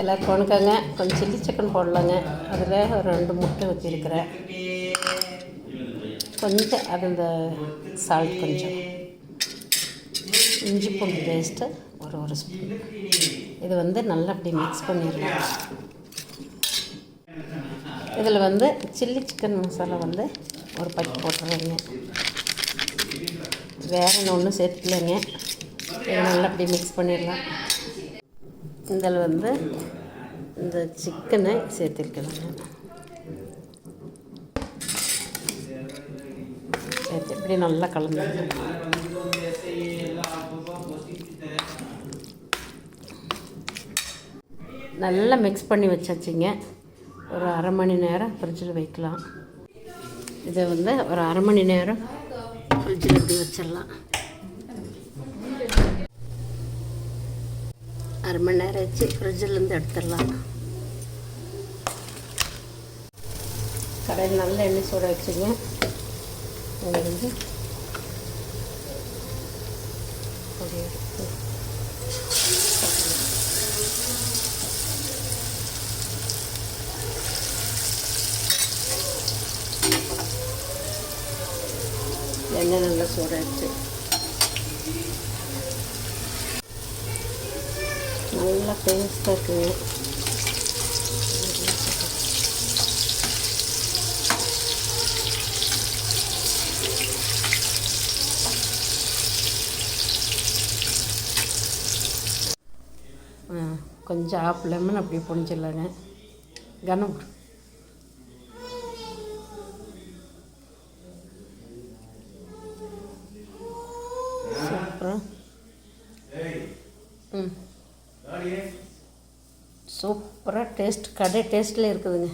எல்லோரும் கொணுக்கங்க. கொஞ்சம் chilli chicken போடலாங்க. அதில் ஒரு 2 முட்டை ஊற்றிருக்கிறேன். கொஞ்சம் அது இந்த சால்ட், கொஞ்சம் இஞ்சி பூண்டு பேஸ்ட்டு ஒரு ஸ்பூன். இது வந்து நல்லா அப்படி மிக்ஸ் பண்ணிடலாம். இதில் வந்து சில்லி சிக்கன் மசாலா வந்து ஒரு பாக்கெட் போட்டுருவேங்க. வேறு ஒன்றும் சேர்த்துக்கலைங்க. இதை நல்லா அப்படி மிக்ஸ் பண்ணிடலாம். இதில் வந்து இந்த சிக்கனை சேர்த்துருக்கலாங்க. சேர்த்து இப்படி நல்லா கலந்துருக்கேன். நல்லா மிக்ஸ் பண்ணி வச்சாச்சுங்க. ஒரு அரை மணி நேரம் ஃப்ரிட்ஜில் வைக்கலாம். இதை வந்து ஒரு அரை மணி நேரம் ஃப்ரிட்ஜில் இப்படி வச்சிடலாம். அரை மணி நேரம் வச்சு ஃப்ரிட்ஜிலேருந்து எடுத்துடலாம். கடையில் நல்ல எண்ணெய் சூட வச்சுங்க. அது வந்து எண்ணெய் நல்லா சூடாச்சு. நல்லா டேஸ்ட்டாக இருக்குங்க. கொஞ்சம் ஆஃப் லெமன் அப்படி புழிஞ்சிடலாங்க. கனம் சூப்பராக டேஸ்ட், கடை டேஸ்ட்டில் இருக்குதுங்க.